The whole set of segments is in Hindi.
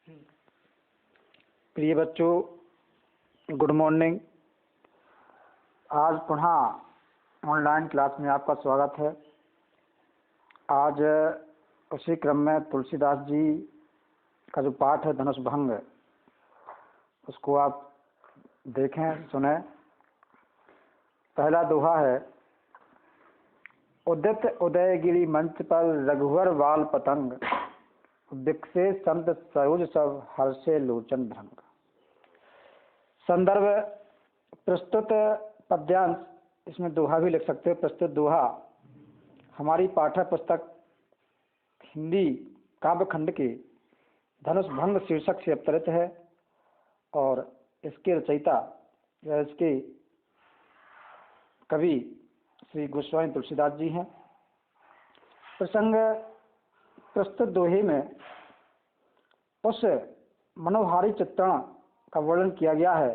प्रिय बच्चों, गुड मॉर्निंग। आज पुनः ऑनलाइन क्लास में आपका स्वागत है। आज उसी क्रम में तुलसीदास जी का जो पाठ है धनुष भंग, उसको आप देखें, सुने। पहला दोहा है, उदित उदयगिरि मंच पर रघुवर बाल पतंग, दिक्से संत सरोज सब हर्षे लोचन भृंग। संदर्भ प्रस्तुत पद्यांश, इसमें दोहा भी लिख सकते हो। प्रस्तुत दोहा हमारी पाठ्य पुस्तक हिंदी काव्य खंड के धनुष भंग शीर्षक से अवतरित है और इसके रचयिता या इसके कवि श्री गोस्वामी तुलसीदास जी हैं। प्रसंग प्रस्तुत दोहे में उस मनोहारी चित्रण का वर्णन किया गया है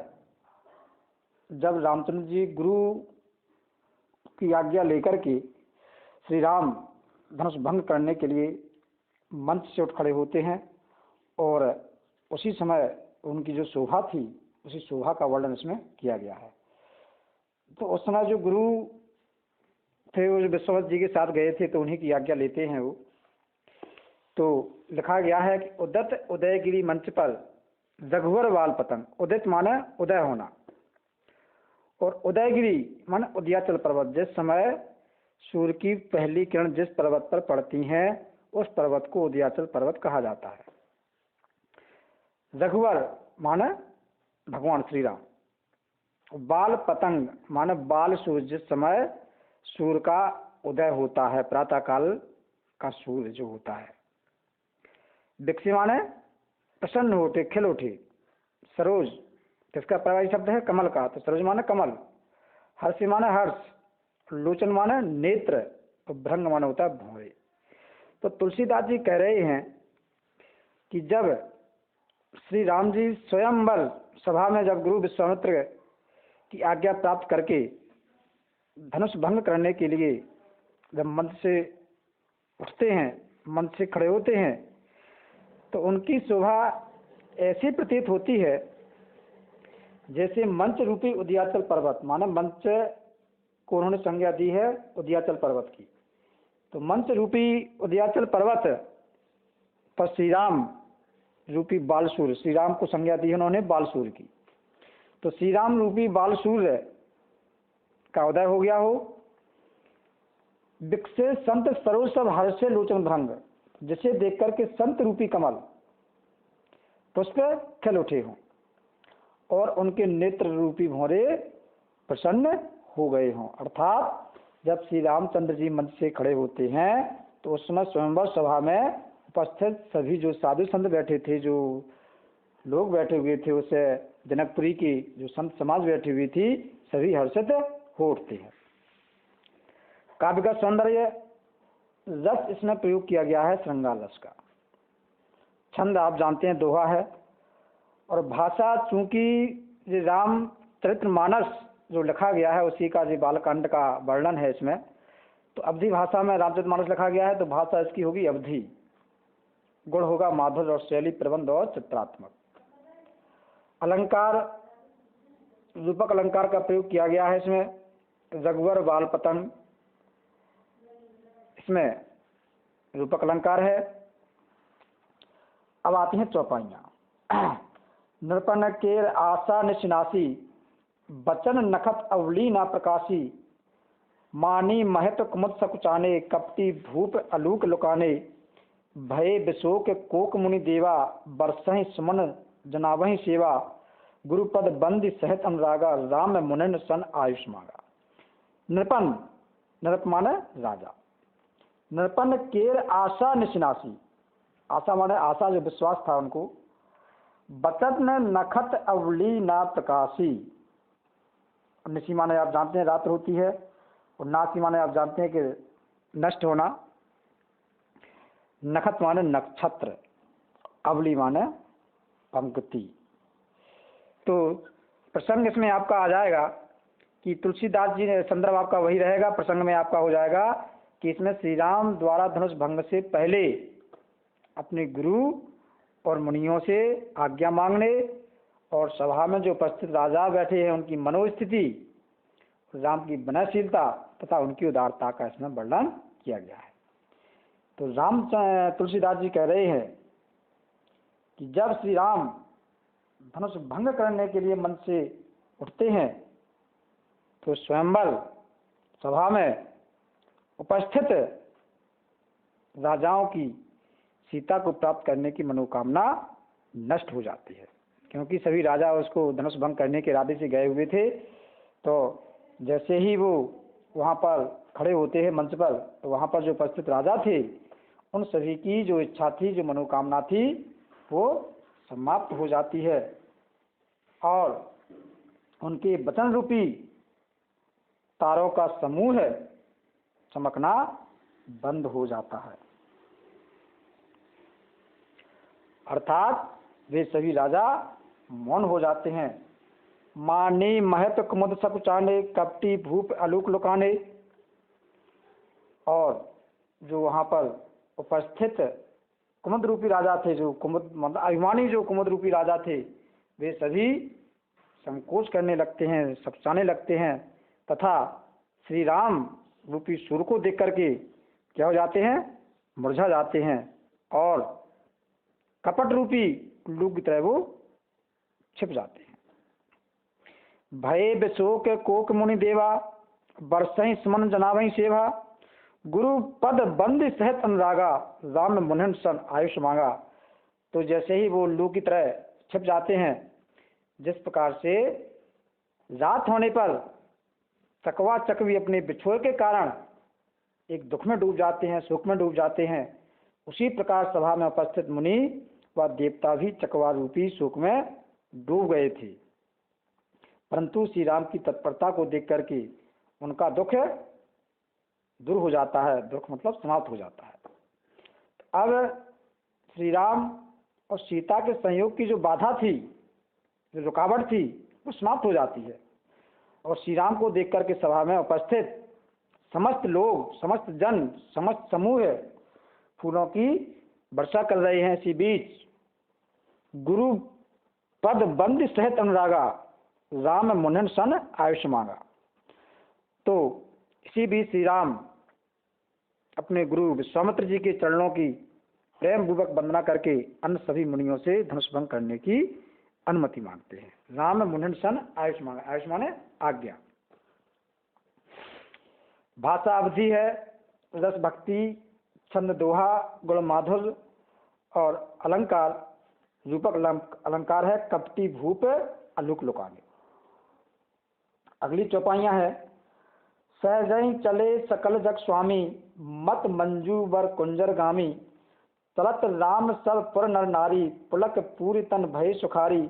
जब रामचंद्र जी गुरु की आज्ञा लेकर के श्री राम धनुष भंग करने के लिए मंच से उठ खड़े होते हैं और उसी समय उनकी जो शोभा थी, उसी शोभा का वर्णन इसमें किया गया है। तो उस समय जो गुरु थे वो विश्वनाथ जी के साथ गए थे, तो उन्हीं की आज्ञा लेते हैं वो। तो लिखा गया है कि उदित उदयगिरि मंच पर रघुवर बाल पतंग। उदित माने उदय होना और उदयगिरि माने उदयाचल पर्वत। जिस समय सूर्य की पहली किरण जिस पर्वत पर पड़ती हैं, उस पर्वत को उदयाचल पर्वत कहा जाता है। रघुवर माने भगवान श्री राम। बाल पतंग माने बाल सूर्य। जिस समय सूर्य का उदय होता है, प्रातः काल का सूर्य जो होता है। दिक्सी माने प्रसन्न होते, खिल उठे। सरोज जिसका पर्यायी शब्द है कमल का, तो सरोज माने कमल। हर्ष माने हर्ष। लोचन माने नेत्र और भृंग माने होता है भौरे। तो तुलसीदास जी कह रहे हैं कि जब श्री राम जी स्वयंवर सभा में जब गुरु विश्वामित्र की आज्ञा प्राप्त करके धनुष भंग करने के लिए जब मंच से उठते हैं, मंच से खड़े होते हैं, तो उनकी शोभा ऐसी प्रतीत होती है जैसे मंच रूपी उदयाचल पर्वत। माने मंच को उन्होंने संज्ञा दी है उदयाचल पर्वत की। तो मंच रूपी उदयाचल पर्वत पर श्री राम रूपी बालसूर्य, श्री राम को संज्ञा दी है उन्होंने बालसूर्य की। तो श्री राम रूपी बालसूर्य का उदय हो गया हो। दिक्से संत सरोज सब हर्षे लोचन भृंग, जिसे देख करके संत रूपी कमल पुष्प खिल उठे हों और उनके नेत्र रूपी भौरे प्रसन्न हो गए हों। अर्थात जब श्री रामचंद्र जी मंच से खड़े होते हैं तो उस समय स्वयंवर सभा में उपस्थित सभी जो साधु संत बैठे थे, जो लोग बैठे हुए थे, उसे जनकपुरी की जो संत समाज बैठी हुई थी, सभी हर्षित हो उठते हैं। काव्य का सौंदर्य रस इसमें प्रयोग किया गया है श्रृंगार रस का। छंद आप जानते हैं दोहा है और भाषा चूंकि राम चरितमानस जो लिखा गया है उसी का जो बालकांड का वर्णन है इसमें, तो अवधि भाषा में रामचरितमानस लिखा गया है, तो भाषा इसकी होगी अवधि। गुण होगा माधुर्य और शैली प्रबंध और चित्रात्मक। अलंकार रूपक अलंकार का प्रयोग किया गया है इसमें। रघुवर बाल पतंग, इसमें रूपक अलंकार है। अब आती हैं चौपाइयां। नृपन केर आशा निशिनासी, बचन नखत अवली ना प्रकाशी, मानी महत कुमुद सकुचाने, कपटी भूप अलूक लुकाने, भय विशोक कोक मुनि देवा, बरसहि सुमन जनावहि सेवा, गुरुपद बंदी सहित अनुरागा, राम मुनिन सन आयुष मांगा। नृपन, नृप माने राजा। नृपन केर आशा निशिनासी, आशा माने आशा जो विश्वास था उनको। बचन नखत अवली ना प्रकाशी, निशी माने आप जानते हैं रात्र होती है और नासी माने आप जानते हैं कि नष्ट होना। नखत माने नक्षत्र, अवली माने पंक्ति। तो प्रसंग इसमें आपका आ जाएगा कि तुलसीदास जी ने, संदर्भ आपका वही रहेगा। प्रसंग में आपका हो जाएगा कि इसमें श्री राम द्वारा धनुष भंग से पहले अपने गुरु और मुनियों से आज्ञा मांगने और सभा में जो उपस्थित राजा बैठे हैं उनकी मनोस्थिति, राम की विनयशीलता तथा उनकी उदारता का इसमें वर्णन किया गया है। तो तुलसीदास जी कह रहे हैं कि जब श्री राम धनुष भंग करने के लिए मन से उठते हैं तो स्वयंवर सभा में उपस्थित राजाओं की सीता को प्राप्त करने की मनोकामना नष्ट हो जाती है, क्योंकि सभी राजा उसको धनुष भंग करने के इरादे से गए हुए थे। तो जैसे ही वो वहाँ पर खड़े होते हैं मंच पर, तो वहाँ पर जो उपस्थित राजा थे उन सभी की जो इच्छा थी, जो मनोकामना थी, वो समाप्त हो जाती है और उनके वचन रूपी तारों का समूह चमकना बंद हो जाता है। अर्थात वे सभी राजा मौन हो जाते हैं। माने महत कुमुद सकुचाने, कपटी भूप अलूक लुकाने। और जो वहाँ पर उपस्थित कुमुद रूपी राजा थे, जो कुमुद मतलब अभिमानी जो कुमुद रूपी राजा थे, वे सभी संकोच करने लगते हैं, सकुचाने लगते हैं तथा श्री राम रूपी सूर को देख करके क्या हो जाते हैं, मुरझा जाते हैं और कपट रूपी लूक की तरह वो छिप जाते हैं। भय विशोक कोक मुनि देवा, बरसहि सुमन जनावहि सेवा। गुरु पद बंद सहित अनुरागा, राम मुनहन सन आयुष मांगा। तो जैसे ही वो लू की तरह छिप जाते हैं, जिस प्रकार से रात होने पर चकवा चकवी अपने बिछोए के कारण एक दुख में डूब जाते हैं, सुख में डूब जाते हैं, उसी प्रकार सभा में उपस्थित मुनि व देवता भी चकवा रूपी शोक में डूब गए थे। परंतु श्री राम की तत्परता को देख करके उनका दुख दूर हो जाता है, दुख मतलब समाप्त हो जाता है। तो अब श्री राम और सीता के संयोग की जो बाधा थी, जो रुकावट थी, वो समाप्त हो जाती है और श्री राम को देख करके सभा में उपस्थित समस्त लोग, समस्त जन, समस्त समूह फूलों की वर्षा कर रहे हैं। इसी बीच गुरु पद बंद सहित अनुरागा, राम मुनहन सन आयुष मांगा। तो इसी बीच श्री राम अपने गुरु विश्वामित्र जी के चरणों की प्रेम पूर्वक वंदना करके अन्य सभी मुनियों से धनुष भंग करने की अनुमति मांगते हैं। राम मुनहन सन आयुष मांगा, आयुष माने आज्ञा। भाषा अवधि है रस भक्ति, छंद दोहा, गुण माधुर्य और अलंकार रूपक अलंकार है कपटी भूप अलूक लुकाने। अगली चौपाइयां है सहजई चले सकल जग स्वामी, मत मंजू बर कुंजर गामी। चलत राम सब पुर नर नारी, पुलक पूरी तन भय सुखारी।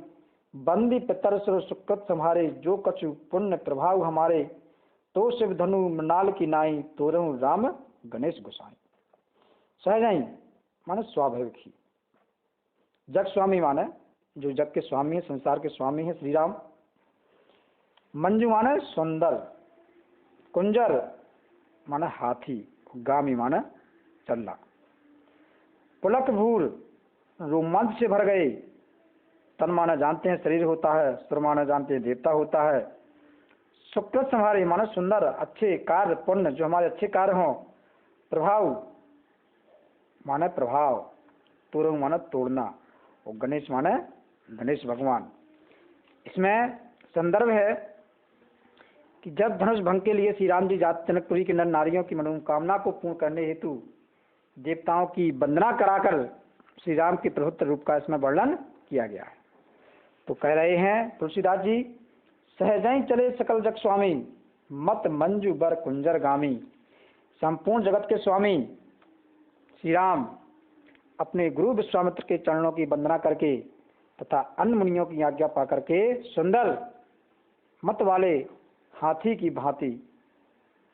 बंदी पितर सुर सुकृत संहारे, जो कछु पुण्य प्रभाव हमारे। तो शिव धनु मृणाल की नाई, तोरहु राम गणेश गोसाई। सहजई माने स्वाभाविक ही, जग स्वामी माने जो जग के स्वामी है, संसार के स्वामी है श्री राम। मंजू माने सुंदर, कुंजर माने हाथी, गामी माने चल्ला। पुलक भूर रोमांच से भर गए, तन माने जानते हैं शरीर होता है, सुर माने जानते हैं देवता होता है। सुकृत संहारे माने सुंदर अच्छे कार्य, पुण्य जो हमारे अच्छे कार्य हों। प्रभाव माने प्रभाव, तोड़ माने तोड़ना, और गणेश माने गणेश भगवान। इसमें संदर्भ है कि जब धनुष भंग के लिए श्री राम जी जात जनकपुरी के नर नारियों की मनोकामना को पूर्ण करने हेतु देवताओं की वंदना कराकर श्री राम के प्रभुत्व रूप का इसमें वर्णन किया गया है। तो कह रहे हैं तुलसीदास जी, सहजई चले सकल जग स्वामी, मत मंजू बर कुंजर गामी। संपूर्ण जगत के स्वामी श्री राम अपने गुरु विश्वामित्र के चरणों की वंदना करके तथा अन्य मुनियों की आज्ञा पा करके सुंदर मत वाले हाथी की भांति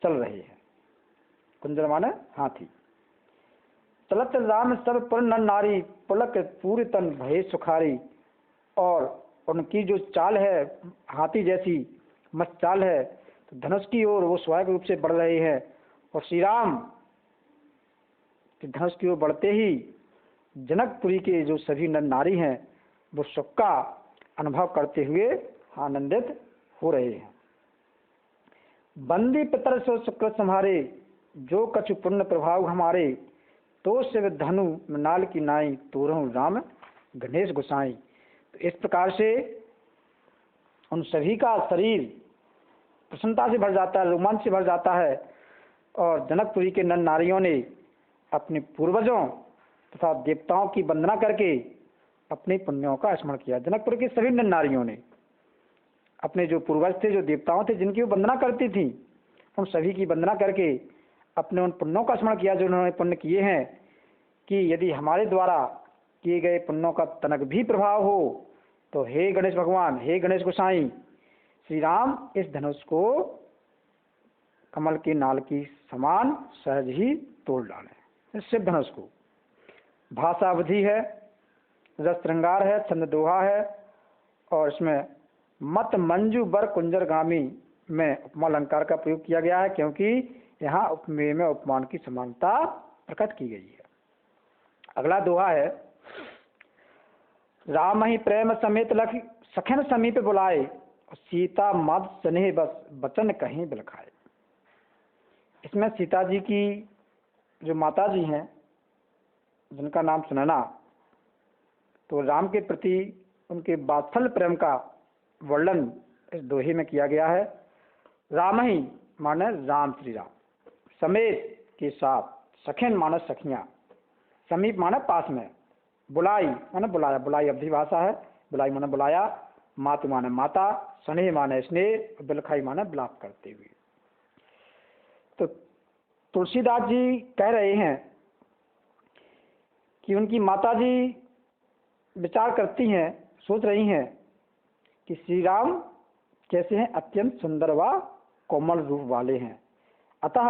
चल रहे हैं। कुंजर माने हाथी। चलत राम सब पुर नर नारी, पुलक पूरी तन भय सुखारी। और उनकी जो चाल है हाथी जैसी मस्त चाल है, तो धनुष की ओर वो स्वाभाविक रूप से बढ़ रहे हैं। और श्री राम धनुष की ओर बढ़ते ही जनकपुरी के जो सभी नर नारी हैं वो सुख का अनुभव करते हुए आनंदित हो रहे हैं। बंदी पितर सो शुक्र संहारे, जो कछु पुण्य प्रभाव हमारे, तो शिव धनु मृणाल की नाई, तोरहु राम गणेश गोसाई। तो इस प्रकार से उन सभी का शरीर प्रसन्नता से भर जाता है, रोमांच से भर जाता है। और जनकपुरी के नर नारियों ने अपने पूर्वजों तथा देवताओं की वंदना करके अपने पुण्यों का स्मरण किया। जनकपुर की सभी नर नारियों ने अपने जो पूर्वज थे, जो देवताओं थे जिनकी वो वंदना करती थी, उन सभी की वंदना करके अपने उन पुण्यों का स्मरण किया जो उन्होंने पुण्य किए हैं, कि यदि हमारे द्वारा किए गए पुण्यों का तनक भी प्रभाव हो तो हे गणेश भगवान, हे गणेश गोसाई, श्री राम इस धनुष को कमल के नाल की समान सहज ही तोड़ डालें। इस शिव धनुष को भाषा अवधि है, रस श्रृंगार है, छंद दोहा है, और इसमें मत मंजू बर कुंजर गामी में उपमा अलंकार का प्रयोग किया गया है, क्योंकि यहाँ उपमेय में उपमान की समानता प्रकट की गई है। अगला दोहा है, राम ही प्रेम समेत लख सखन समीप बुलाए, सीता मद स्नेह बस बचन कहीं बिलखाए। इसमें सीता जी की जो माता जी हैं जिनका नाम सुनैना, तो राम के प्रति उनके वात्सल्य प्रेम का वर्णन इस दोहे में किया गया है। राम ही माने राम श्री राम, समेत के साथ, सखन माने सखियां, समीप माने पास में, बुलाई माने बुलाया, बुलाई अवधि भाषा है, बुलाई माने बुलाया, मातु माने माता, स्नेह माने स्नेह, बिलखाई माने विलाप करते हुए। तो तुलसीदास जी कह रहे हैं कि उनकी माता जी विचार करती हैं, सोच रही हैं कि श्री राम कैसे हैं, अत्यंत सुंदर व कोमल रूप वाले हैं। अतः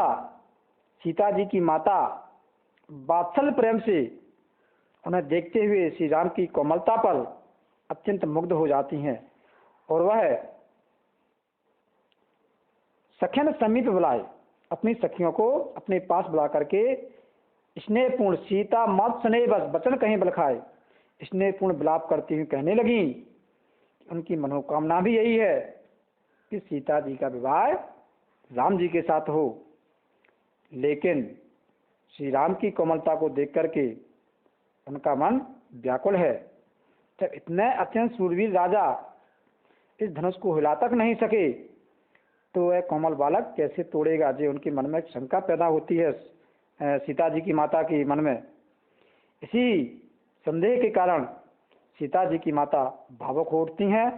सीता जी की माता वात्सल्य प्रेम से उन्हें देखते हुए श्री राम की कोमलता पर अत्यंत मुग्ध हो जाती हैं, और वह सखन समीप बुलाए, अपनी सखियों को अपने पास बुला करके स्नेहपूर्ण, सीता मत स्नेह बस बचन कहीं बलखाए, स्नेहपूर्ण विलाप करती हुई कहने लगी, उनकी मनोकामना भी यही है कि सीता जी का विवाह राम जी के साथ हो। लेकिन श्री राम की कोमलता को देख करके उनका मन व्याकुल है। जब इतने अत्यंत सूरवीर राजा इस धनुष को हिला तक नहीं सके तो वह कोमल बालक कैसे तोड़ेगा। जो उनके मन में शंका पैदा होती है सीता जी की माता के मन में। इसी संदेह के कारण सीता जी की माता भावुक हो उठती हैं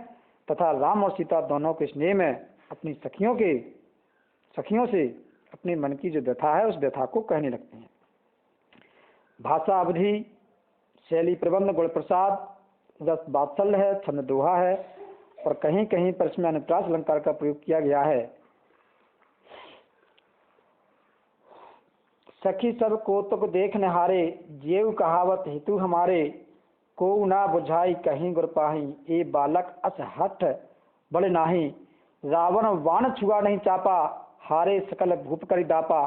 तथा राम और सीता दोनों के स्नेह में अपनी सखियों से अपने मन की जो व्यथा है उस व्यथा को कहने लगती हैं। भाषा अवधि, शैली प्रबंध, गुण प्रसाद, रस वात्सल्य है, छंद दोहा है, और कहीं कहीं पर इसमें अनुप्रास अलंकार का प्रयोग किया गया है। सखी सब कौतुक देख निहारे, जेव कहावत हेतु हमारे, को ना बुझाई कहीं गुर पाही, ए बालक अस हठ बड़ नाही, रावण वाण छुआ नहीं चापा, हारे सकल भूप कर दापा,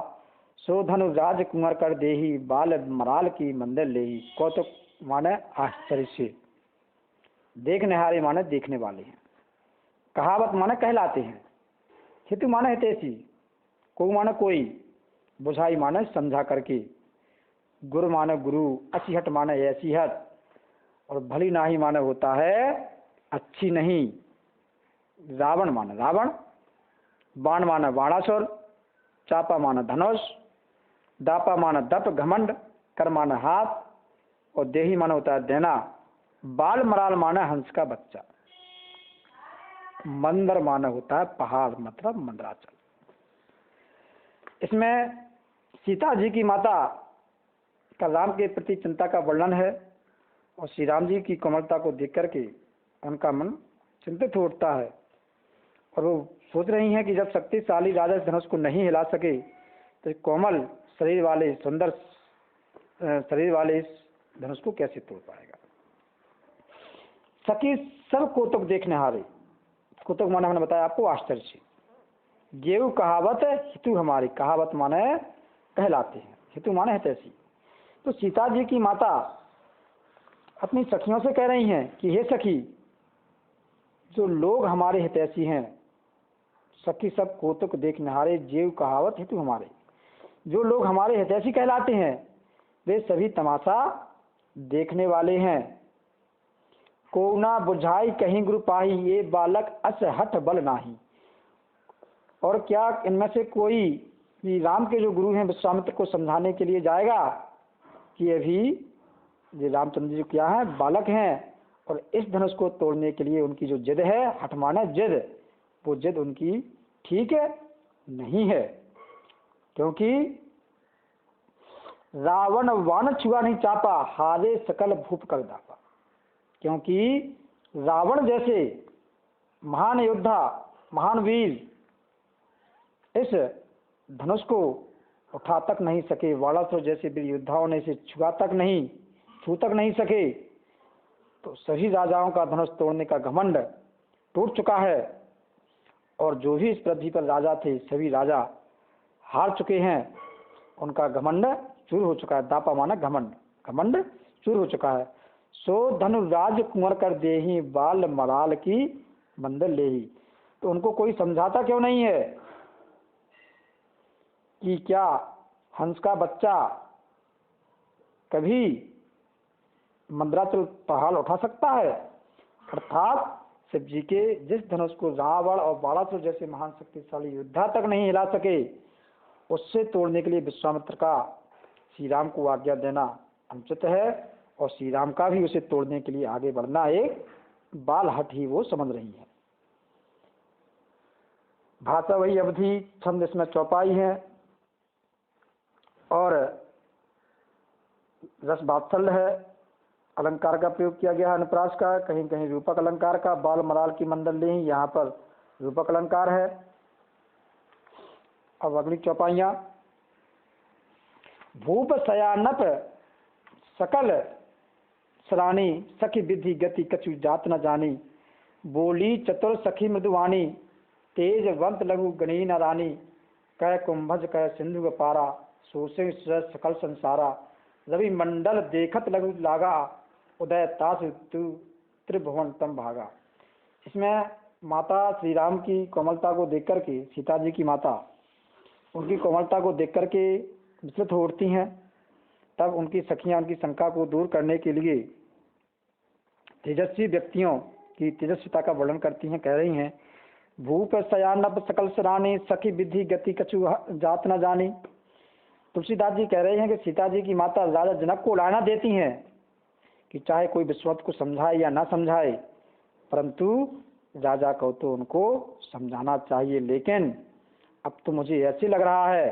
सो धनु राज कुंवर कर देही, बाल मराल की मंदिर लेही। कौतुक माने आश्चर्य से, देख निहारे माने देखने वाले हैं, कहावत माने कहलाते हैं, हेतु माने हितैषी, को माने कोई, बुझाई माने समझा करके, गुरु माने गुरु, असीहट माने ऐसी हट, और भली नाही माने होता है अच्छी नहीं। रावण माने रावण, बाण माने बाणासुर, चापा माने धनुष, दापा माने दप घमंड, कर माने हाथ, और देही माने होता है देना, बाल मराल माने हंस का बच्चा, मंदर माने होता है पहाड़ मतलब मंदराचल। इसमें सीता जी की माता का राम के प्रति चिंता का वर्णन है, और श्री राम जी की कोमलता को देख करके उनका मन चिंतित हो उठता है, और वो सोच रही हैं कि जब शक्तिशाली राजा इस धनुष को नहीं हिला सके तो कोमल शरीर वाले, सुंदर शरीर वाले इस धनुष को कैसे तोड़ पाएगा। सखी सब कौतुक देखने हारे, कौतुक माने हमने बताया आपको आश्चर्य से, गेहूं कहावत हितु हमारी, कहावत माने कहलाते हैं, हितु माने हितैषी। तो सीता जी की माता अपनी सखियों से कह रही हैं कि हे सखी, जो लोग हमारे हितैषी हैं, सखी सब कौतुक देख निहारे, जेव कहावत हेतु हमारे। जो लोग हमारे हितैषी कहलाते हैं वे सभी तमाशा देखने वाले हैं। को ना बुझाई कहीं गुरु पाही, ये बालक अस हठ बल नाही। और क्या इनमें से कोई भी राम के जो गुरु हैं विश्वामित्र को समझाने के लिए जाएगा कि अभी ये रामचंद्र जी क्या है, बालक हैं, और इस धनुष को तोड़ने के लिए उनकी जो जिद है, हठ माने जिद, वो जिद उनकी ठीक नहीं है। क्योंकि रावण वान छुआ नहीं चापा, हारे सकल भूप कर दापा। क्योंकि रावण जैसे महान योद्धा, महान वीर इस धनुष को उठा तक नहीं सके, वाणासुर जैसे वीर योद्धाओं ने इसे छू तक नहीं सके, तो सभी राजाओं का धनुष तोड़ने का घमंड टूट चुका है। और जो भी इस पृथ्वी पर राजा थे, सभी राजा हार चुके हैं, उनका घमंड चूर हो चुका है। दापा माना घमंड चूर हो चुका है। सो धनुराज कुंवर कर देहि, बाल मराल की मंदिर लेही। तो उनको कोई समझाता क्यों नहीं है कि क्या हंस का बच्चा कभी मंदराचल पहाड़ उठा सकता है। अर्थात शिव जी के जिस धनुष को रावण और बाणासुर जैसे महान शक्तिशाली योद्धा तक नहीं हिला सके, उससे तोड़ने के लिए विश्वामित्र का श्री राम को आज्ञा देना अनुचित है, और श्री राम का भी उसे तोड़ने के लिए आगे बढ़ना एक बाल हट ही वो समझ रही है। भाषा वही अवधि, छंद इसमें चौपाई है, और रस वात्सल्य है। अलंकार का प्रयोग किया गया है, अनुप्रास का, कहीं कहीं रूपक अलंकार का। बाल मराल की मंडल ले, यहाँ पर रूपक अलंकार है। अब अगली चौपाइयाँ। भूप शयानप सकल सरानी, सखी विधि गति कछु जात न जानी। बोली चतुर सखी मृदुवाणी, तेज वंत लघु गणी न रानी। कह कुंभज कह सिंधु पारा, सोसे सकल संसारा। रवि मंडल देखत लघु लागा, उदय तास त्रिभुवन तम भागा। इसमें माता श्री राम की कोमलता को देख करके, सीता जी की माता उनकी कोमलता को देख करके विचलित हो उठती हैं। तब उनकी सखियां उनकी शंका को दूर करने के लिए तेजस्वी व्यक्तियों की तेजस्विता का वर्णन करती हैं। कह रही हैं, भूप शयानप सकल सरानी, सखी विधि गति कछु जात न जानी। तुलसीदास जी कह रहे हैं कि सीता जी की माता राजा जनक को उड़ाना देती हैं कि चाहे कोई विश्वामित्र को समझाए या ना समझाए, परंतु राजा को तो उनको समझाना चाहिए। लेकिन अब तो मुझे ऐसे लग रहा है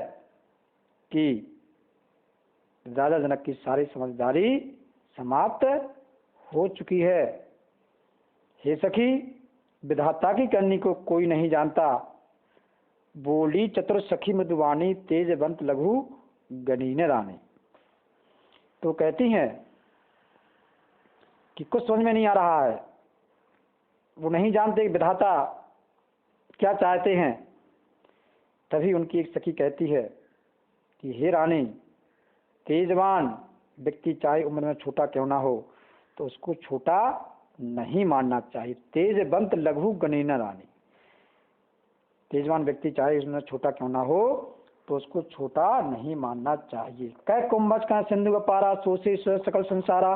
कि राजा जनक की सारी समझदारी समाप्त हो चुकी है। हे सखी, विधाता की करनी को कोई नहीं जानता। बोली चतुर सखी मृदुवाणी, तेजवंत लघु गणीन रानी। तो कहती हैं कि कुछ समझ में नहीं आ रहा है, वो नहीं जानते विधाता क्या चाहते हैं। तभी उनकी एक सखी कहती है कि हे रानी, तेजवान व्यक्ति चाहे उम्र में छोटा क्यों ना हो, तो उसको छोटा नहीं मानना चाहिए। तेजवंत लघु गणीन रानी, तेजवान व्यक्ति चाहे उसमें छोटा क्यों ना हो, तो उसको छोटा नहीं मानना चाहिए। कह कुंभज कह सिंधु पारा, सोसे सकल संसारा।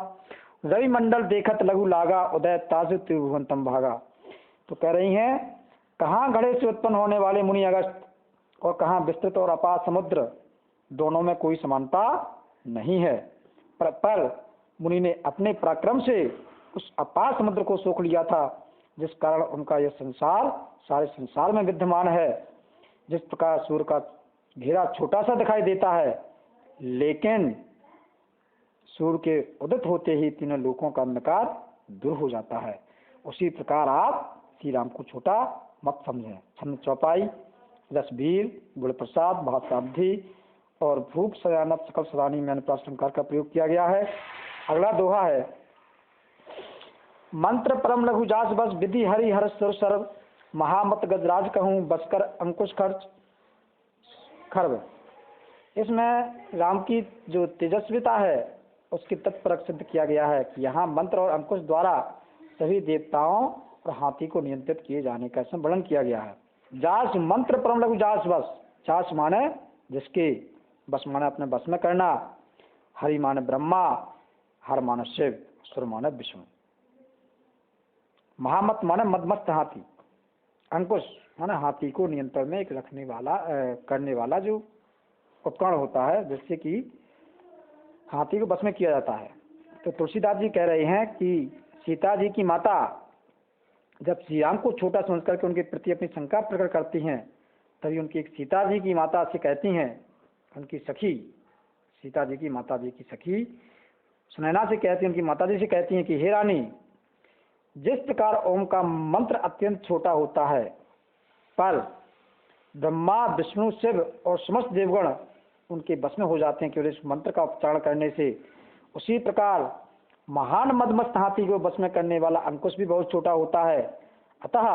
रवि मंडल देखत लघु लागा, उदय ताज त्रिभुवन तम भागा। तो कह रही हैं, कहाँ घड़े से उत्पन्न होने वाले मुनि अगस्त और कहाँ विस्तृत और अपार समुद्र, दोनों में कोई समानता नहीं है। पर मुनि ने अपने पराक्रम से उस अपार समुद्र को सोख लिया था, जिस कारण उनका यह संसार सारे संसार में विद्यमान है। जिस प्रकार सूर्य का घेरा छोटा सा दिखाई देता है, लेकिन सूर्य के उदित होते ही तीनों लोकों का अंधकार दूर हो जाता है, उसी प्रकार आप श्री राम को छोटा मत समझें। छंद चौपाई, रसबीर, गुण प्रसाद, भाषाब्धि और भूप शयानप सकल सरानी में अनुप्रास अलंकार का प्रयोग किया गया है। अगला दोहा है, मंत्र परम लघु जास बस, विधि हरि हर सुर सर्व। महामत गजराज कहूँ, बसकर अंकुश खर्व। इसमें राम की जो तेजस्विता है उसके तत्परक सिद्ध किया गया है कि यहाँ मंत्र और अंकुश द्वारा सभी देवताओं और हाथी को नियंत्रित किए जाने का इसमें वर्णन किया गया है। जास मंत्र परम लघु जास बस, जास माने जिसके, बस माने अपने बस में करना, हरि माने ब्रह्मा, हर माने शिव, सुर माने विष्णु, महामत माने मदमस्त हाथी, अंकुश माने हाथी को नियंत्रण में एक रखने वाला करने वाला जो उपकरण होता है जिससे कि हाथी को बस में किया जाता है। तो तुलसीदास जी कह रहे हैं कि सीता जी की माता जब श्री राम को छोटा समझ करके उनके प्रति अपनी शंका प्रकट करती हैं, तभी उनकी एक सीता जी की माता से कहती हैं, उनकी सखी, सीता जी की माता जी की सखी सुनैना से कहती हैं, उनकी माता जी से कहती हैं कि हे रानी, जिस प्रकार ओम का मंत्र अत्यंत छोटा होता है पर ब्रह्मा विष्णु शिव और समस्त देवगण उनके बस में हो जाते हैं केवल इस मंत्र का उच्चारण करने से, उसी प्रकार महान मदमस्त हाथी को बस में करने वाला अंकुश भी बहुत छोटा होता है। अतः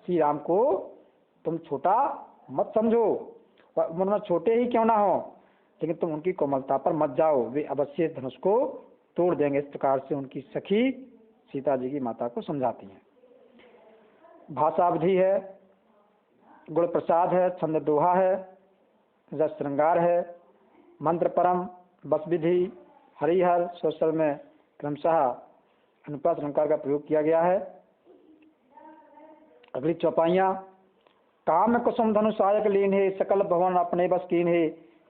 श्री राम को तुम छोटा मत समझो, मतलब छोटे ही क्यों ना हो, लेकिन तुम उनकी कोमलता पर मत जाओ, वे अवश्य धनुष को तोड़ देंगे। इस प्रकार से उनकी सखी सीता जी की माता को समझाती हैं। भाषावधि है, गुण प्रसाद है, छंद दोहा है, रस श्रृंगार है, मंत्र परम, बस विधि, हरिहर, सोशल में क्रमशः अनुप्रास अलंकार का प्रयोग किया गया है। अगली चौपाइयाँ, काम कुसुम धनुष आयक लीन है, सकल भवन अपने बस कीन है,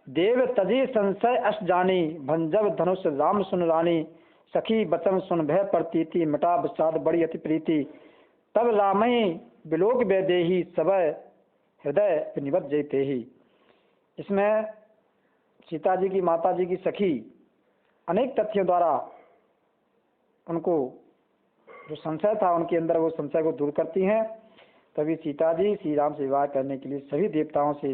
देव तजी संशय अश जानी, भंजब धनुष राम सुन रानी, सखी बचन सुन भय प्रतीति, मिटा विषाद बड़ी अति प्रीति, तब रामई बिलोक बेदेही, सब हृदय निवत जयते ही। इसमें सीता जी की माता जी की सखी अनेक तथ्यों द्वारा उनको जो संशय था उनके अंदर, वो संशय को दूर करती हैं। तभी सीता जी श्री राम से विवाह करने के लिए सभी देवताओं से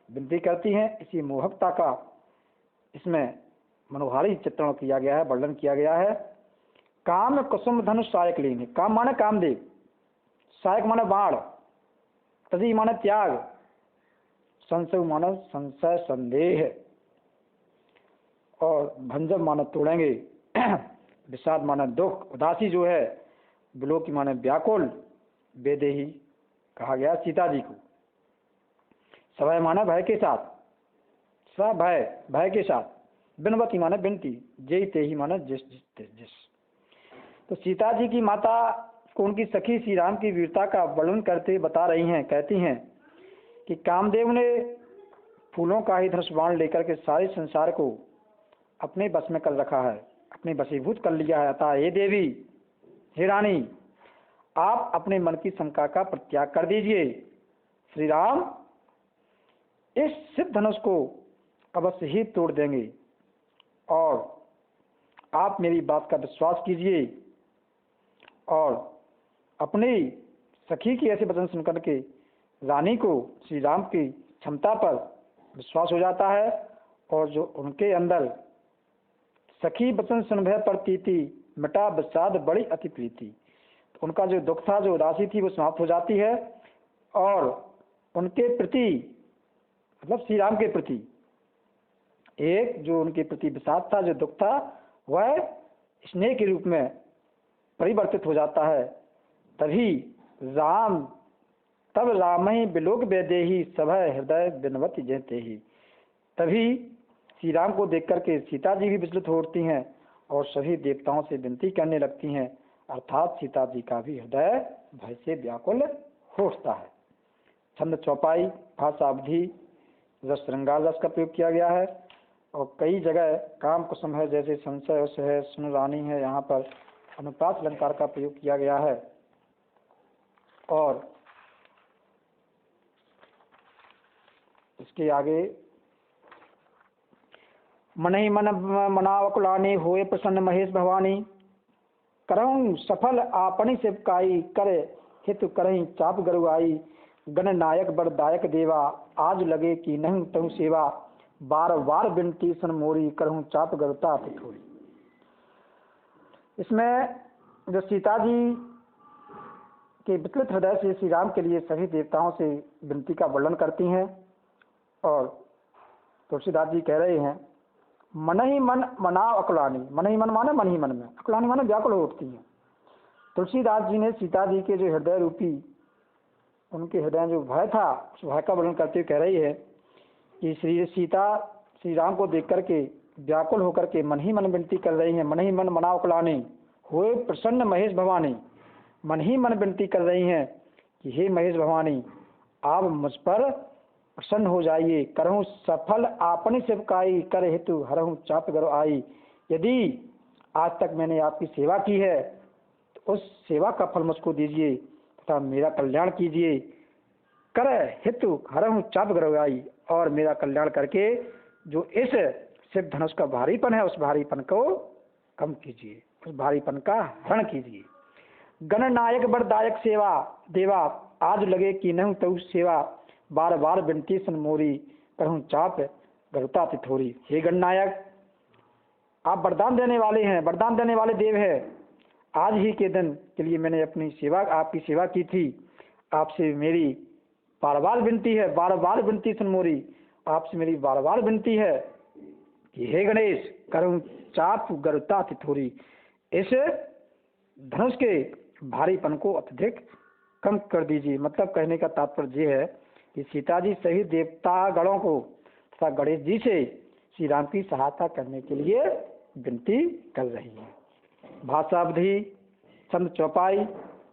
विनती करती हैं। इसी मोहकता का इसमें मनोहारी चित्रण किया गया है, वर्णन किया गया है। काम कुसुम धनुष सायक लीन, काम माने कामदेव, सायक माने बाण, तजी माने त्याग, संशय माने संशय संदेह, और भंजब माने तोड़ेंगे, विषाद माने दुख उदासी जो है, बिलोक की माने व्याकुल, बेदेही कहा गया सीता जी को, सभय माने भय के साथ, सभय भय के साथ, बिनवती माने बिनती, जय ते ही माने जिस जिस। तो सीता जी की माता को उनकी सखी श्री राम की वीरता का वर्णन करते बता रही हैं, कहती हैं कि कामदेव ने फूलों का ही धनुष बाण लेकर के सारे संसार को अपने बस में कर रखा है, अपने वशीभूत कर लिया है। अतः हे देवी, हे रानी, आप अपने मन की शंका का परित्याग कर दीजिए। श्री राम इस सिद्ध धनुष को अवश्य ही तोड़ देंगे और आप मेरी बात का विश्वास कीजिए। और अपनी सखी की ऐसे वचन सुनकर के रानी को श्री राम की क्षमता पर विश्वास हो जाता है, और जो उनके अंदर सखी वचन सुन भय प्रतीति, मिटा विषाद बड़ी अति प्रीति, तो उनका जो दुख था, जो उदासी थी, वो समाप्त हो जाती है। और उनके प्रति, मतलब श्री राम के प्रति एक जो उनके प्रति विषाद था, जो दुख था, वह स्नेह के रूप में परिवर्तित हो जाता है। तभी राम, तब राम ही बिलोक बेदेही, सभय हृदय बिनवती जयते ही। तभी श्री राम को देख करके सीता जी भी विचलित हो उठती हैं और सभी देवताओं से विनती करने लगती हैं, अर्थात सीता जी का भी हृदय भय से व्याकुल हो उठता है। छंद चौपाई, भाषा अवधि, रस श्रृंगार रस का प्रयोग किया गया है। और कई जगह काम कुसुम है, जैसे संशय उस है, सुन रानी है, यहाँ पर अनुप्रास अलंकार का प्रयोग किया गया है। और इसके आगे, मन ही मन मनावकुलानी, होए प्रसन्न महेश भवानी, करहूँ सफल आपनी सेवकाई, करे हितु करही चाप गरुआई, गण नायक बड़दायक देवा, आज लगे कि नहीं तहु सेवा, बार बार बिनती सन मोरी, करहूँ चाप गरुता अति थोड़ी। इसमें जो सीता जी के विचलित हृदय से श्री राम के लिए सभी देवताओं से विनती का वर्णन करती हैं। और तुलसीदास जी कह रहे हैं मन ही मन मनाव अकुलानी, मन ही मन माने मन ही मन में, अकुलानी माने व्याकुल हो उठती हैं। तुलसीदास जी ने सीता जी के जो हृदय रूपी उनके हृदय जो भय था, उस भय का वर्णन करते हुए कह रही है कि सीता श्री राम को देख करके व्याकुल होकर के मन ही मन विनती कर रही हैं। मन ही मन मनाव अकुलानी हुए प्रसन्न महेश भवानी, मन ही मन विनती कर रही हैं कि हे महेश भवानी, आप मुझ पर प्रसन्न हो जाइए। करहूँ सफल आपनी सेवकाई, कर हेतु हरहूँ चाप गरो आई। यदि आज तक मैंने आपकी सेवा की है तो उस सेवा का फल मुझको दीजिए तथा मेरा कल्याण कीजिए। कर हेतु हरहूँ चाप गरो आई, और मेरा कल्याण करके जो इस शिव धनुष का भारीपन है उस भारीपन को कम कीजिए, उस भारीपन का हरण कीजिए। गणनायक बड़दायक सेवा देवा, आज लगे कि नहीं तऊ सेवा। बार बार विनती सन मोरी, करहूँ चाप गरुता तिथोरी। हे गणनायक, आप वरदान देने वाले हैं, वरदान देने वाले देव हैं। आज ही के दिन के लिए मैंने अपनी सेवा, आपकी सेवा की थी। आपसे मेरी बार बार विनती है, बार बार विनती सन मोरी, आपसे मेरी बार बार विनती है कि हे गणेश, करहूँ चाप गरुता तिथोरी। इस धनुष के भारीपन को अत्यधिक कम कर दीजिए। मतलब कहने का तात्पर्य ये है कि सीता जी सही देवता गणों को तथा गणेश जी से श्री राम की सहायता करने के लिए विनती कर रही हैं। भाषावधि, छंद चौपाई,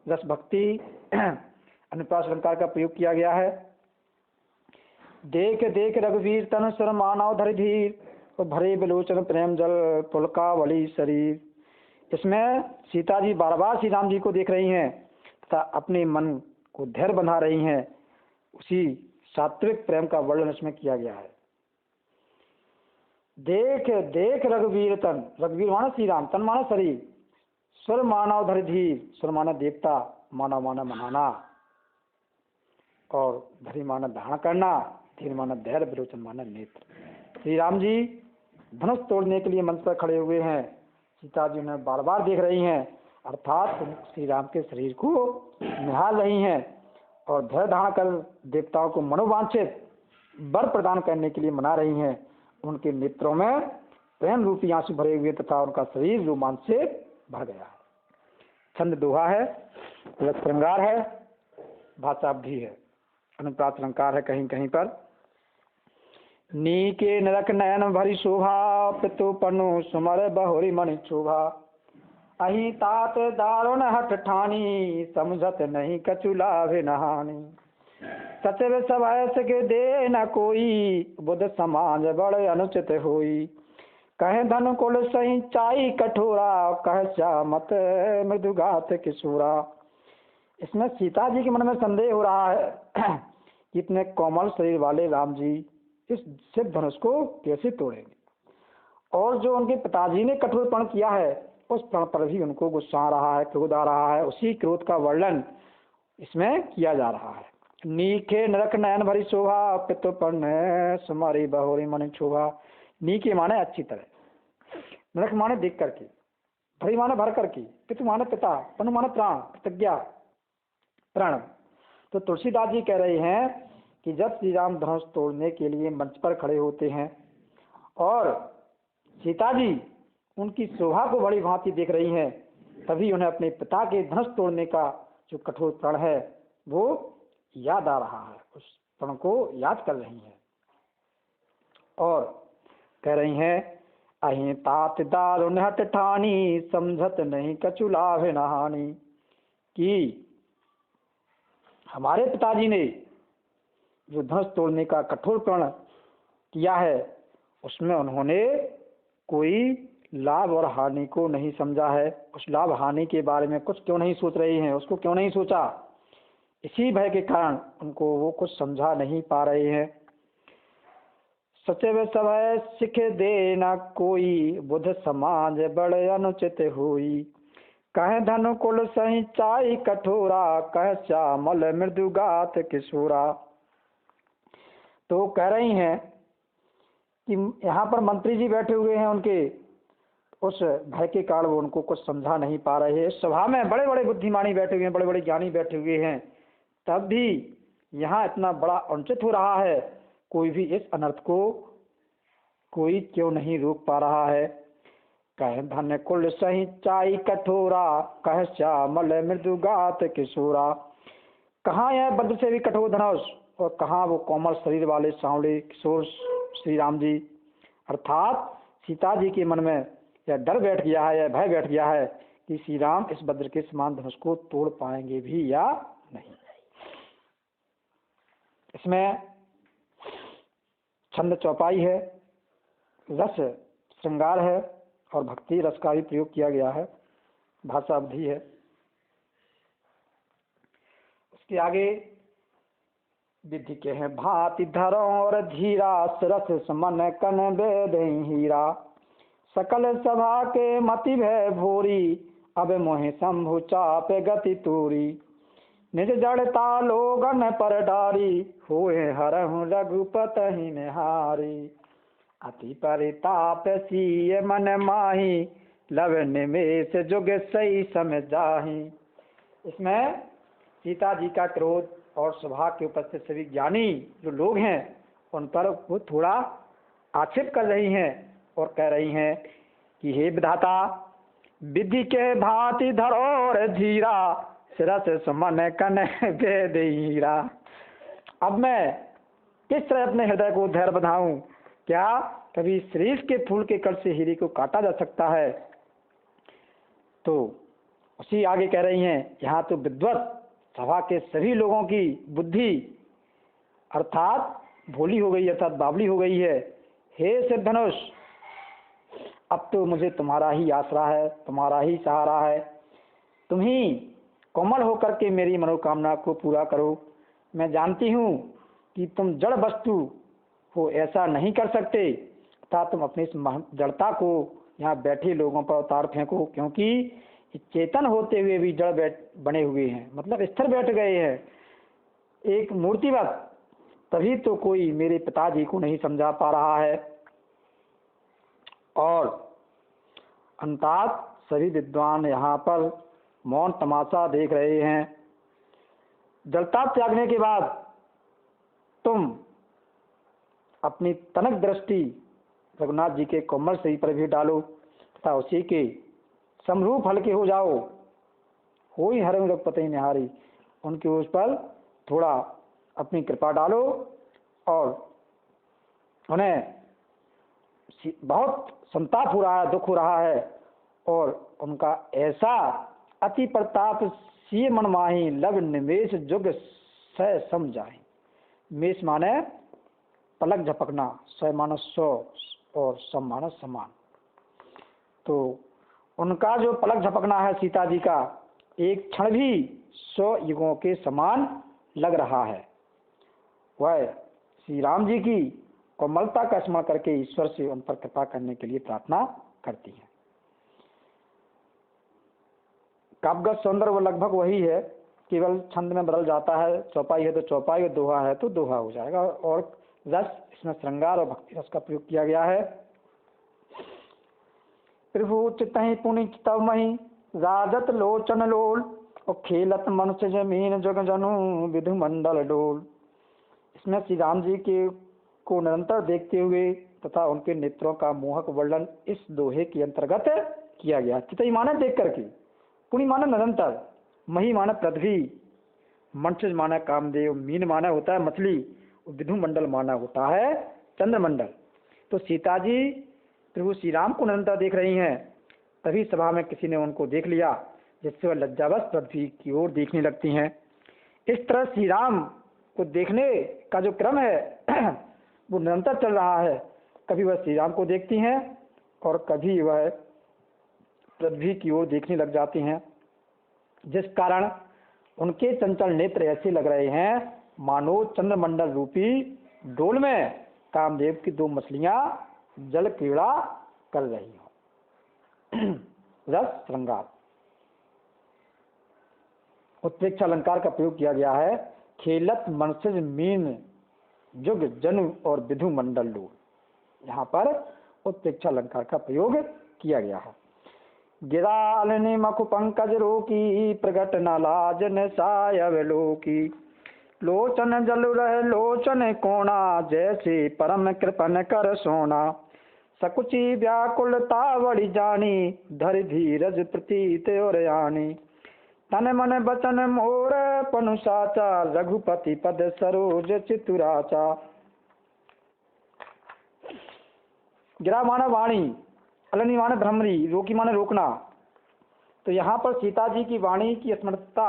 रस भक्ति, अनुप्रास अलंकार का प्रयोग किया गया है। देख देख रघुवीर तन सुर मानव धरि धीर, तो भरे बिलोचन प्रेम जल पुलकावली शरीर। इसमें सीता जी बार बार श्री राम जी को देख रही हैं तथा अपने मन को धैर्य बंधा रही हैं। उसी सात्विक प्रेम का वर्णन इसमें किया गया है। देख देख रघुवीर तन, रघुवीर माना श्री राम, तन माना शरीर, सुर मानव धरि धीर, सुर माना देवता, मानव माना मनाना, और धरि माना धारण करना, धीर माना धैर्य, विलोचन माना नेत्र। श्री राम जी धनुष तोड़ने के लिए मंच पर खड़े हुए हैं। सीता जी उन्हें बार बार देख रही हैं, अर्थात श्री राम के शरीर को निहार रही हैं और धैर्य धारण कर देवताओं को मनोवांछित वर प्रदान करने के लिए मना रही हैं। उनके नेत्रों में प्रेम रूपी आंसू भरे हुए तथा उनका शरीर रोमांच से भर गया है। छंद दोहा है, श्रृंगार है, भाषावधि है, अनुप्रास अलंकार है कहीं कहीं पर। नीके नरक नयन भरी शोभा, पितु पनु सुमर बहुरी मणि शोभा। अहि तात दारुण हठ ठानी, समझत नहीं कछु लाभे नहानी। सचिव सभा सके दे न कोई, बुध समाज बड़े अनुचित होई। कहे धन कुल सही चाई कठोरा, कह श्यामत मृदुगात किशोरा। इसमें सीता जी के मन में संदेह हो रहा है कि इतने कोमल शरीर वाले राम जी इस शिव धनुष को कैसे तोड़ेंगे, और जो उनके पिताजी ने कठोरपण किया है उस पण पर भी उनको गुस्सा आ रहा है, क्रोध आ रहा है। उसी क्रोध का वर्णन इसमें किया जा रहा है। नीके नरक नयन भरी शोभा, पितुपन सुमारी बहुरी मन शोभा। नीके माने अच्छी तरह, नरक माने देख करके, भरी माने भर करके, पितु माने पिता, पनु माने प्राण, प्रतिज्ञा प्राण। तो तुलसीदास जी कह रहे हैं कि जब श्री राम धनुष तोड़ने के लिए मंच पर खड़े होते हैं और सीता जी उनकी शोभा को बड़ी भांति देख रही हैं, तभी उन्हें अपने पिता के धनुष तोड़ने का जो कठोर प्रण है वो याद आ रहा है, उस प्रण को याद कर रही हैं और कह रही हैं अहि तात दारुण हठ ठानी, समझत नहीं कछु लाभ नहानी। कि हमारे पिताजी ने जो धनुष तोड़ने का कठोर प्रण किया है उसमें उन्होंने कोई लाभ और हानि को नहीं समझा है। उस लाभ हानि के बारे में कुछ क्यों नहीं सोच रही हैं, उसको क्यों नहीं सोचा, इसी भय के कारण उनको वो कुछ समझा नहीं पा रहे हैं। सचिव सभय सिख दे न कोई, बुध समाज बड़े अनुचित हुई। कह धन कुल सही चाई कठोरा, कह श्यामल मृदुगात किशोरा। तो कह रही हैं कि यहाँ पर मंत्री जी बैठे हुए हैं, उनके उस भय के कारण वो उनको कुछ समझा नहीं पा रहे हैं। सभा में बड़े बड़े बुद्धिमानी बैठे हुए हैं, बड़े बड़े ज्ञानी बैठे हुए हैं, तब भी यहाँ इतना बड़ा अनुचित हो रहा है। कोई भी इस अनर्थ को कोई क्यों नहीं रोक पा रहा है। कह धन कुल सही चाई कठोरा, कह श्यामल मृदुगात किशोरा। कहाँ यह वज्र से भी कठोर धनुष और कहाँ वो कोमल शरीर वाले सांवले किशोर श्री राम जी। अर्थात सीता जी के मन में यह डर बैठ गया है, यह भय बैठ गया है कि श्री राम इस वज्र के समान धनुष को तोड़ पाएंगे भी या नहीं। इसमें छंद चौपाई है, रस श्रृंगार है और भक्ति रस का भी प्रयोग किया गया है, भाषा अवधि है। उसके आगे विधि के हैं भांति धरो और धीरा, रस समन कन वेद हीरा। सकल सभा के मति भय भोरी, अब मोहि शंभु चाप गति तूरी। निज जड़ता लोगन पर डारी, होए हरहु रघुपति निहारी। अति परिताप सीय मन माही, लव निमेष जुग सही समझ जाही। इसमें सीता जी का क्रोध और सभा के उपस्थित सभी ज्ञानी जो लोग हैं उन पर वो थोड़ा आक्षेप कर रही हैं और कह रही हैं कि हे विधाता, विधि के भांति धरोर धीरा, सिरस समन कन वेद हीरा। अब मैं किस तरह अपने हृदय को धैर्य बधाऊं? क्या कभी शीश के फूल के कट से हीरे को काटा जा सकता है? तो उसी आगे कह रही हैं, यहाँ तो विद्वत सभा के सभी लोगों की बुद्धि अर्थात भोली हो गई, अर्थात बावली हो गई है। हे सिद्धधनुष, अब तो मुझे तुम्हारा ही आसरा है, तुम्हारा ही सहारा है। तुम ही कोमल होकर के मेरी मनोकामना को पूरा करो। मैं जानती हूँ कि तुम जड़ वस्तु को ऐसा नहीं कर सकते, अर्थात तुम अपनी इस जड़ता को यहाँ बैठे लोगों पर उतार फेंको, क्योंकि चेतन होते हुए भी जड़ बने हुए हैं, मतलब स्थिर बैठ गए हैं एक मूर्तिवत। तभी तो कोई मेरे पिताजी को नहीं समझा पा रहा है। और अंतात सभी विद्वान यहाँ पर मौन तमाशा देख रहे हैं। जड़ता त्यागने के बाद तुम अपनी तनक दृष्टि रघुनाथ जी के कोमल शरीर पर भी डालो तथा उसी के समरूप हल्के हो जाओ। हो ही हरहु रघुपति निहारी, उनके उस पर थोड़ा अपनी कृपा डालो और उन्हें बहुत संताप हो रहा है, दुख हो रहा है और उनका ऐसा अति प्रताप सीय मन माही, लव निमेष जुग सह सम जाहि। मेष माने पलक झपकना, सह मानो 100 और सम मानो समान। तो उनका जो पलक झपकना है सीता जी का, एक क्षण भी 100 युगों के समान लग रहा है। वह श्री राम जी की कोमलता का स्मरण करके ईश्वर से उन पर कृपा करने के लिए प्रार्थना करती हैं। काव्यगत सौंदर्य वो लगभग वही है, केवल छंद में बदल जाता है। चौपाई है तो चौपाई और दोहा है तो दोहा हो जाएगा। और रस, इसमें श्रृंगार और भक्ति रस का प्रयोग किया गया है। प्रभु चितहि पुनि तव मही, राजत लोचन लोल, और खेलत मनुष्य जमीन जग जनु विधु मंडल डोल। इसमें श्री राम जी के को निरंतर देखते हुए तथा उनके नेत्रों का मोहक वर्णन इस दोहे के अंतर्गत किया गया। चितहि माने देख करके, पुनि माने निरंतर, मही माने पृथ्वी, मंच माना कामदेव, मीन माना होता है मछली, विधु मंडल माना होता है चंद्रमंडल। तो सीता जी प्रभु श्री राम को निरंतर देख रही हैं। तभी सभा में किसी ने उनको देख लिया, जिससे वह लज्जावश पृथ्वी की ओर देखने लगती हैं। इस तरह श्री राम को देखने का जो क्रम है वो निरंतर चल रहा है। कभी वह श्री राम को देखती हैं और कभी वह पृथ्वी की ओर देखने लग जाती हैं, जिस कारण उनके चंचल नेत्र ऐसे लग रहे हैं मानो चंद्रमंडल रूपी डोल में कामदेव की 2 मछलियां जल क्रीड़ा कर रही हो। रस श्रृंगार, उत्प्रेक्ष अलंकार का प्रयोग किया गया है। खेलत मनसिज मीन जुग जनु और विधु मंडल डोल, यहाँ पर उत्प्रेक्ष अलंकार का प्रयोग किया गया है। गिराल ने मखु पंकज रोकी, प्रगट न लाज न सायव लोकी। लोचन जल रह लोचन कोना, जैसे परम कृपन कर सोना। सकुची व्याकुलता बड़ी जानी, धरि धीरज प्रतीत और यानी। तन मन बचन मोर पनु साचा, रघुपति पद सरोज चितुराचा। गिरा माना वाणी, अलनी माने भ्रमरी, रोकी माने रोकना। तो यहाँ पर सीता जी की वाणी की असमर्थता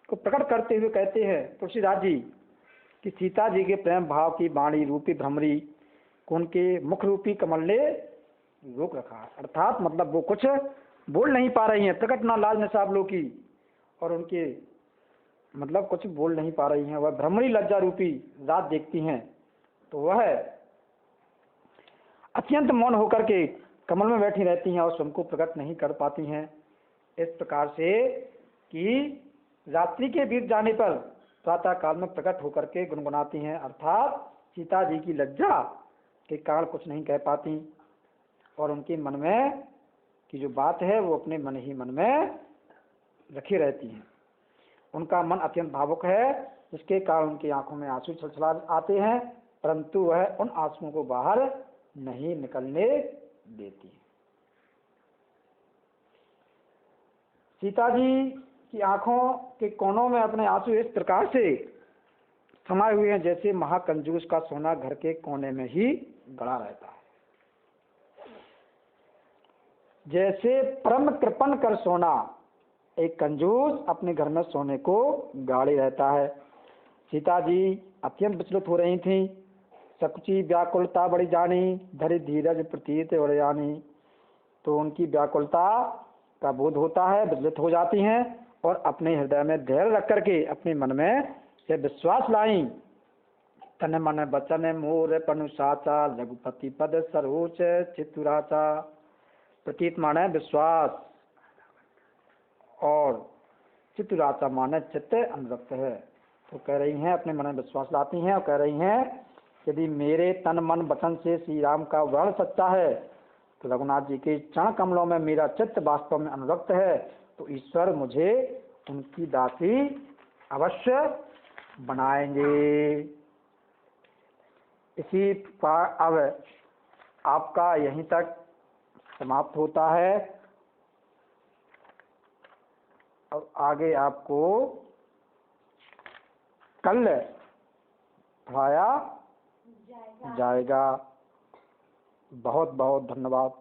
को प्रकट करते हुए कहते हैं तुलसीदास जी कि सीता जी के प्रेम भाव की वाणी रूपी भ्रमरी को उनके मुख रूपी कमल ने रोक रखा। अर्थात मतलब वो कुछ बोल नहीं पा रही हैं, प्रकट ना लाज न साबलों की, और उनके मतलब कुछ बोल नहीं पा रही हैं। वह भ्रमरी लज्जा रूपी रात देखती हैं तो वह अत्यंत मौन होकर के कमल में बैठी रहती हैं और स्वयं को प्रकट नहीं कर पाती हैं। इस प्रकार से कि रात्रि के बीत जाने पर प्रातः काल में प्रकट होकर के गुनगुनाती हैं। अर्थात सीता जी की लज्जा के कारण कुछ नहीं कह पाती और उनके मन में की जो बात है वो अपने मन ही मन में रखी रहती हैं। उनका मन अत्यंत भावुक है, जिसके कारण उनकी आंखों में आंसू छलछला आते हैं, परंतु वह उन आंसुओं को बाहर नहीं निकलने देती है। सीता जी की आंखों के कोनों में अपने आंसू इस प्रकार से समाये हुए हैं जैसे महाकंजूस का सोना घर के कोने में ही गड़ा रहता है। जैसे परम कृपण कर सोना, एक कंजूस अपने घर में सोने को गाड़े रहता है। सीता जी अत्यंत विचलित हो रही थीं। सकुची व्याकुलता बड़ी जानी, धरि धीरज प्रतीत और यानी। तो उनकी व्याकुलता का बोध होता है, विचलित हो जाती हैं और अपने हृदय में धैर्य रख करके अपने मन में यह विश्वास लाई, तन मन बचन मोर पनु साचा, रघुपति पद सरोज चितुराचा। प्रतीत माने विश्वास और चितुराचा माने चित्त अनुरक्त है। तो कह रही हैं, अपने मन में विश्वास लाती हैं और कह रही हैं यदि मेरे तन मन वचन से श्री राम का वर्ण सच्चा है तो रघुनाथ जी के चरण कमलों में मेरा चित्त वास्तव में अनुरक्त है, तो ईश्वर मुझे उनकी दासी अवश्य बनाएंगे। इसी पर अब आपका यहीं तक समाप्त होता है। अब आगे आपको कल पढ़ाया जाएगा। बहुत बहुत धन्यवाद।